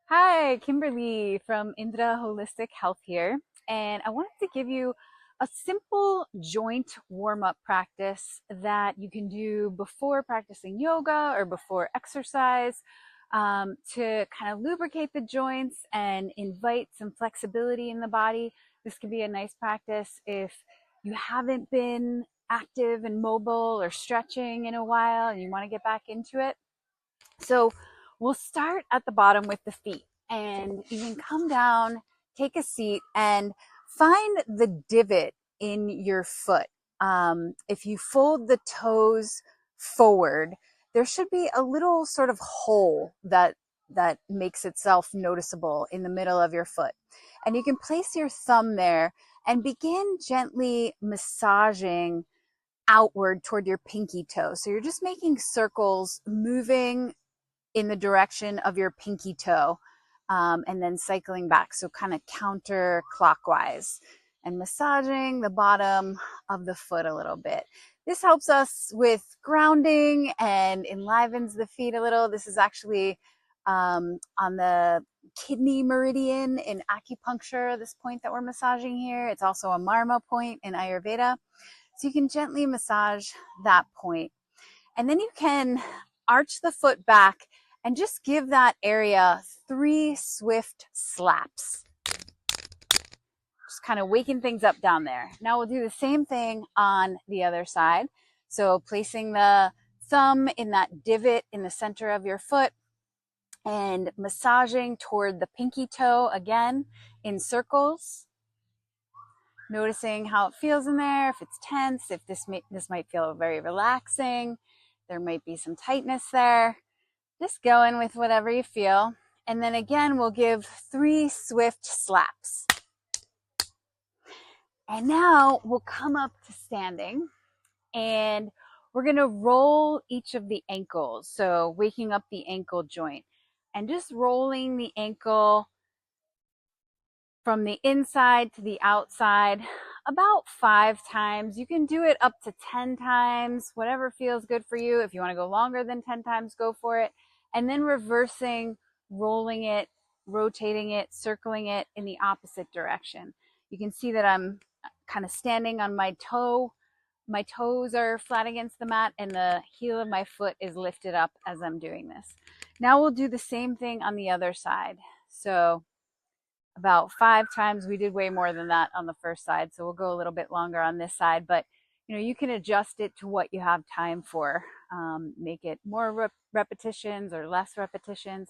Hi, Kimberly from Indra Holistic Health here. And I wanted to give you a simple joint warm up practice that you can do before practicing yoga or before exercise to kind of lubricate the joints and invite some flexibility in the body. This can be a nice practice if you haven't been active and mobile or stretching in a while and you want to get back into it. So we'll start at the bottom with the feet, and you can come down, take a seat, and find the divot in your foot. If you fold the toes forward, there should be a little sort of hole that makes itself noticeable in the middle of your foot. And you can place your thumb there and begin gently massaging outward toward your pinky toe. So you're just making circles, moving in the direction of your pinky toe, and then cycling back. So kind of counterclockwise and massaging the bottom of the foot a little bit. This helps us with grounding and enlivens the feet a little. This is actually on the kidney meridian in acupuncture, this point that we're massaging here. It's also a marma point in Ayurveda. So you can gently massage that point. And then you can arch the foot back and just give that area 3 swift slaps. Just kind of waking things up down there. Now we'll do the same thing on the other side. So placing the thumb in that divot in the center of your foot and massaging toward the pinky toe again in circles. Noticing how it feels in there, if it's tense, if this might feel very relaxing. There might be some tightness there. Just go in with whatever you feel. And then again, we'll give 3 swift slaps. And now we'll come up to standing and we're going to roll each of the ankles. So waking up the ankle joint and just rolling the ankle from the inside to the outside about 5 times. You can do it up to 10 times, whatever feels good for you. If you want to go longer than 10 times, go for it. And then reversing, rolling it, rotating it, circling it in the opposite direction. You can see that I'm kind of standing on my toe. My toes are flat against the mat and the heel of my foot is lifted up as I'm doing this. Now we'll do the same thing on the other side. So about 5 times. We did way more than that on the first side, so we'll go a little bit longer on this side, but you can adjust it to what you have time for. Make it more repetitions or less repetitions,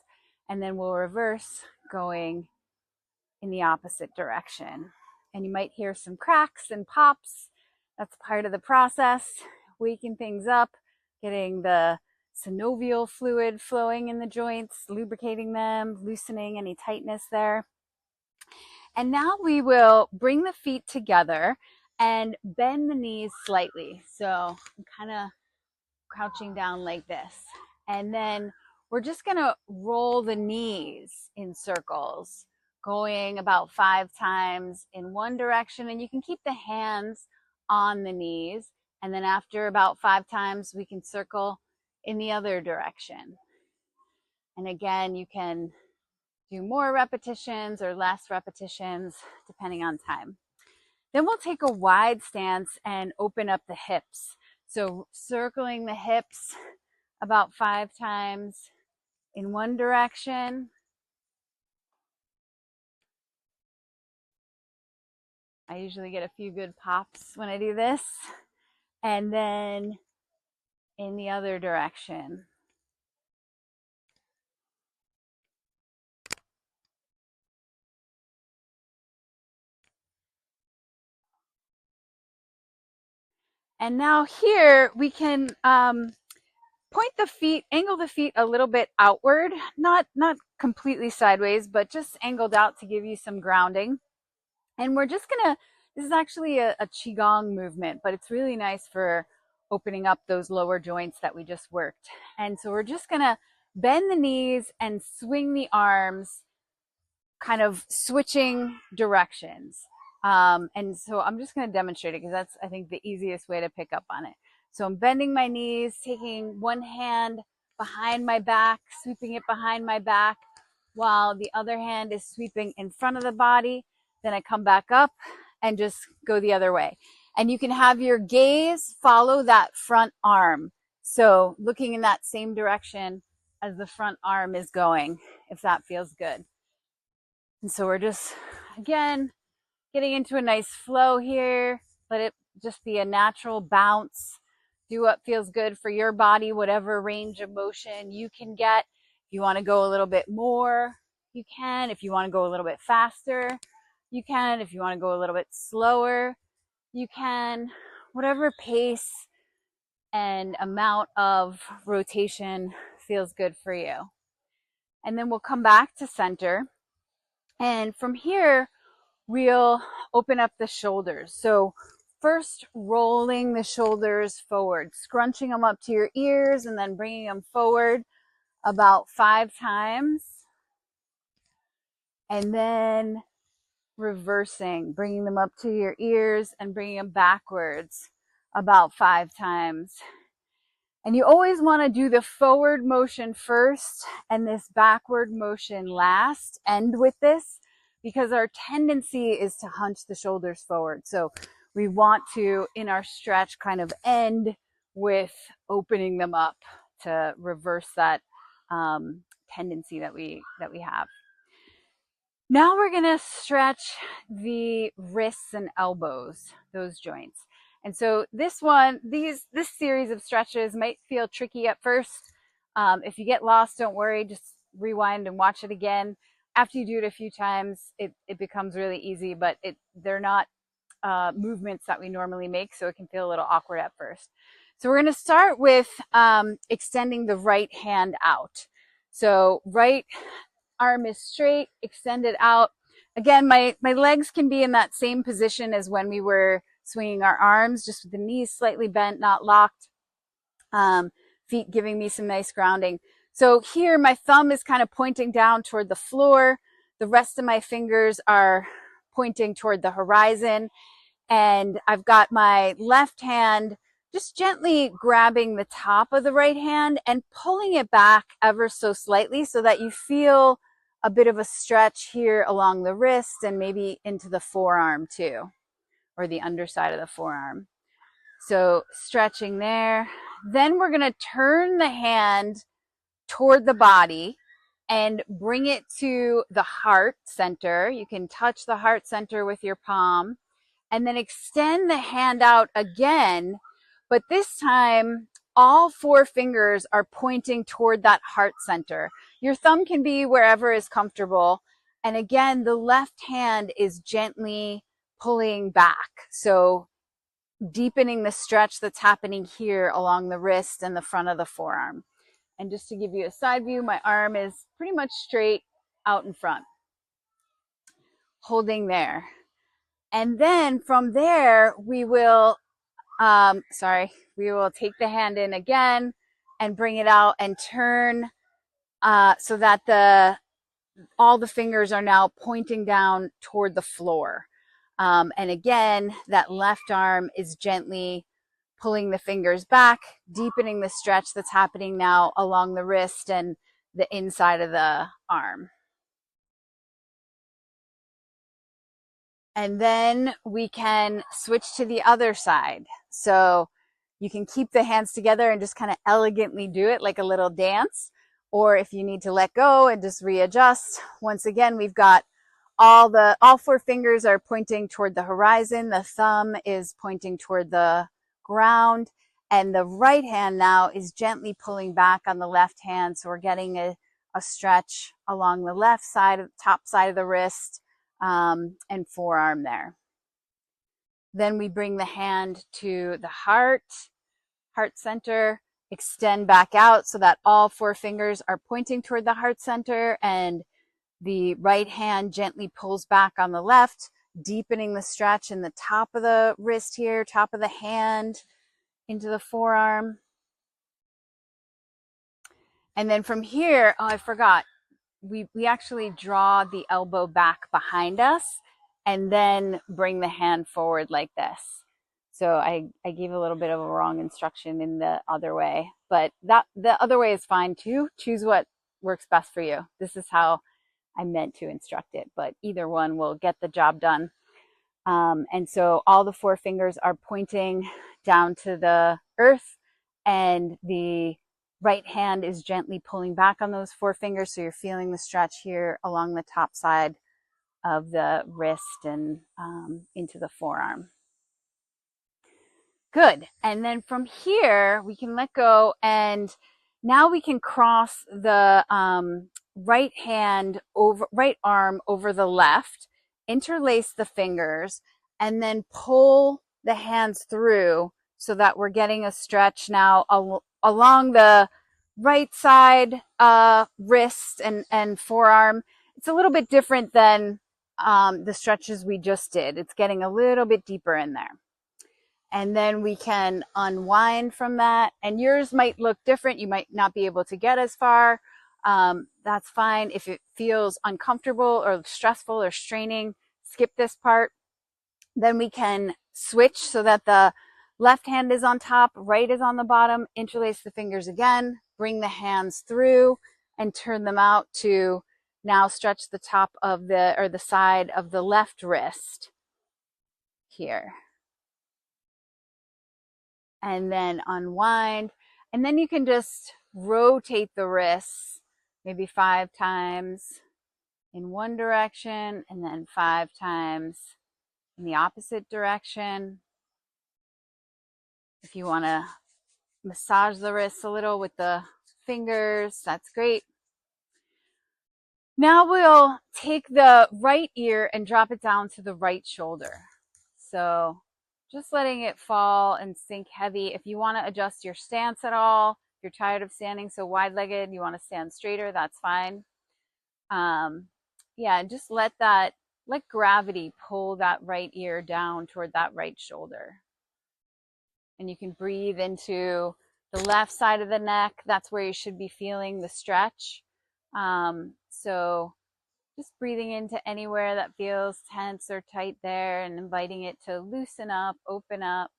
and then we'll reverse going in the opposite direction. And you might hear some cracks and pops. That's part of the process, waking things up, getting the synovial fluid flowing in the joints, lubricating them, loosening any tightness there. And now we will bring the feet together and bend the knees slightly. So I'm kind of crouching down like this. And then we're just going to roll the knees in circles, going about 5 times in one direction. And you can keep the hands on the knees. And then after about 5 times, we can circle in the other direction. And again, you can do more repetitions or less repetitions depending on time. Then we'll take a wide stance and open up the hips. So circling the hips about 5 times in one direction. I usually get a few good pops when I do this. And then in the other direction. And now here we can point the feet, angle the feet a little bit outward, not completely sideways, but just angled out to give you some grounding. And we're just gonna, this is actually a Qigong movement, but it's really nice for opening up those lower joints that we just worked. And so we're just gonna bend the knees and swing the arms, kind of switching directions. And so I'm just going to demonstrate it because that's, I think, the easiest way to pick up on it. So I'm bending my knees, taking one hand behind my back, sweeping it behind my back, while the other hand is sweeping in front of the body. Then I come back up and just go the other way. And you can have your gaze follow that front arm. So looking in that same direction as the front arm is going, if that feels good. And so we're just, again, getting into a nice flow here. Let it just be a natural bounce. Do what feels good for your body, whatever range of motion you can get. If you want to go a little bit more, you can. If you want to go a little bit faster, you can. If you want to go a little bit slower, you can. Whatever pace and amount of rotation feels good for you. And then we'll come back to center. And from here, we'll open up the shoulders. So first, rolling the shoulders forward, scrunching them up to your ears and then bringing them forward about 5 times. And then reversing, bringing them up to your ears and bringing them backwards about 5 times. And you always want to do the forward motion first and this backward motion last. End with this because our tendency is to hunch the shoulders forward. So we want to, in our stretch, kind of end with opening them up to reverse that tendency that we have. Now we're going to stretch the wrists and elbows, those joints. And so this series of stretches might feel tricky at first. If you get lost, don't worry, just rewind and watch it again. After you do it a few times, it becomes really easy, but they're not movements that we normally make, so it can feel a little awkward at first. So we're going to start with extending the right hand out. So right arm is straight, extended out. Again, my legs can be in that same position as when we were swinging our arms, just with the knees slightly bent, not locked. Feet giving me some nice grounding. So here, my thumb is kind of pointing down toward the floor. The rest of my fingers are pointing toward the horizon. And I've got my left hand just gently grabbing the top of the right hand and pulling it back ever so slightly so that you feel a bit of a stretch here along the wrist and maybe into the forearm too, or the underside of the forearm. So stretching there. Then we're going to turn the hand toward the body and bring it to the heart center. You can touch the heart center with your palm and then extend the hand out again. But this time, all 4 fingers are pointing toward that heart center. Your thumb can be wherever is comfortable. And again, the left hand is gently pulling back. So deepening the stretch that's happening here along the wrist and the front of the forearm. And just to give you a side view, my arm is pretty much straight out in front, holding there. And then from there, we will take the hand in again and bring it out and turn so that all the fingers are now pointing down toward the floor. And again, that left arm is gently pulling the fingers back, deepening the stretch that's happening now along the wrist and the inside of the arm. And then we can switch to the other side. So you can keep the hands together and just kind of elegantly do it like a little dance. Or if you need to let go and just readjust, once again, we've got all 4 fingers are pointing toward the horizon. The thumb is pointing toward the ground. And the right hand now is gently pulling back on the left hand. So we're getting a stretch along the left side, top side of the wrist and forearm there. Then we bring the hand to the heart center, extend back out so that all 4 fingers are pointing toward the heart center, and the right hand gently pulls back on the left, deepening the stretch in the top of the wrist here, top of the hand into the forearm. And then from here, oh, I forgot. We actually draw the elbow back behind us and then bring the hand forward like this. So I gave a little bit of a wrong instruction in the other way, but the other way is fine too. Choose what works best for you. This is how I meant to instruct it, but either one will get the job done. And so all the four fingers are pointing down to the earth, and the right hand is gently pulling back on those four fingers. So you're feeling the stretch here along the top side of the wrist and into the forearm. Good. And then from here, we can let go, and now we can cross the right arm over the left, interlace the fingers, and then pull the hands through so that we're getting a stretch now along the right side wrist and forearm. It's a little bit different than the stretches we just did. It's getting a little bit deeper in there. And then we can unwind from that. And yours might look different. You might not be able to get as far. That's fine. If it feels uncomfortable or stressful or straining, skip this part. Then we can switch so that the left hand is on top, right is on the bottom. Interlace the fingers again, bring the hands through and turn them out to now stretch the top of the side of the left wrist here. And then unwind. And then you can just rotate the wrists maybe 5 times in one direction and then 5 times in the opposite direction. If you want to massage the wrists a little with the fingers, that's great. Now we'll take the right ear and drop it down to the right shoulder. So just letting it fall and sink heavy. If you want to adjust your stance at all, if you're tired of standing so wide-legged, you want to stand straighter, that's fine. Yeah, just let gravity pull that right ear down toward that right shoulder. And you can breathe into the left side of the neck. That's where you should be feeling the stretch. So just breathing into anywhere that feels tense or tight there and inviting it to loosen up, open up.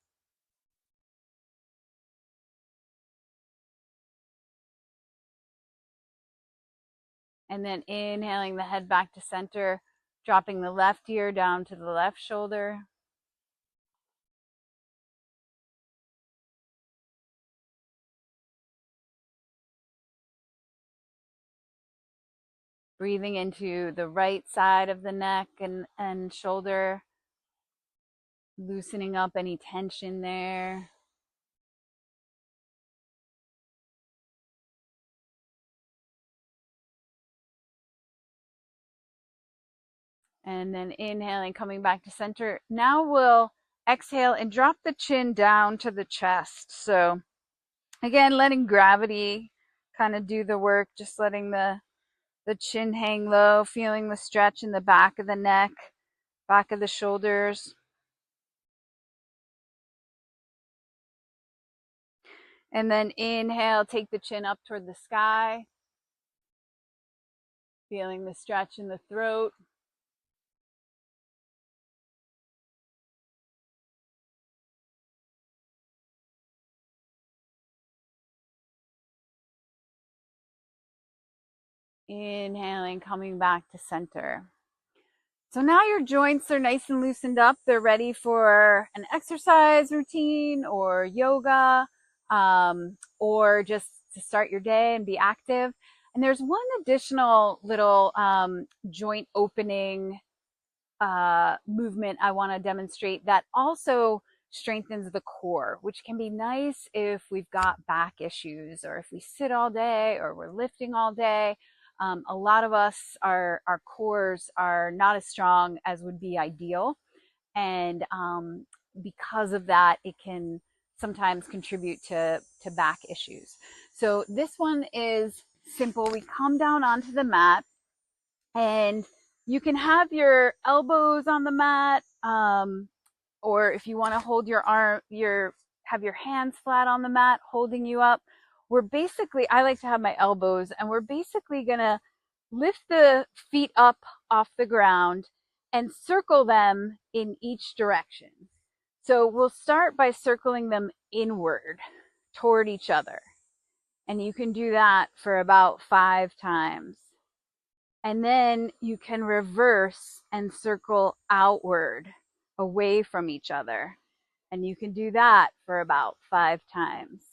And then inhaling the head back to center, dropping the left ear down to the left shoulder. Breathing into the right side of the neck and shoulder, loosening up any tension there. And then inhaling, coming back to center. Now we'll exhale and drop the chin down to the chest. So again, letting gravity kind of do the work, just letting the chin hang low, feeling the stretch in the back of the neck, back of the shoulders. And then inhale, take the chin up toward the sky, feeling the stretch in the throat. Inhaling, coming back to center. So now your joints are nice and loosened up. They're ready for an exercise routine or yoga, or just to start your day and be active. And there's one additional little joint opening movement I want to demonstrate that also strengthens the core, which can be nice if we've got back issues or if we sit all day or we're lifting all day. A lot of us, our cores are not as strong as would be ideal. And because of that, it can sometimes contribute to back issues. So this one is simple. We come down onto the mat, and you can have your elbows on the mat, or if you want to hold have your hands flat on the mat, holding you up. I like to have my elbows, and we're basically going to lift the feet up off the ground and circle them in each direction. So we'll start by circling them inward toward each other. And you can do that for about 5 times. And then you can reverse and circle outward away from each other. And you can do that for about 5 times.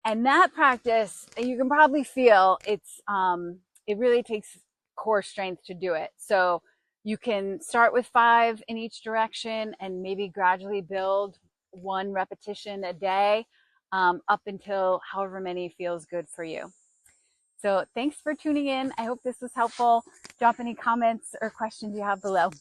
And that practice, you can probably feel it really takes core strength to do it. So you can start with 5 in each direction and maybe gradually build 1 repetition a day, up until however many feels good for you. So thanks for tuning in. I hope this was helpful. Drop any comments or questions you have below.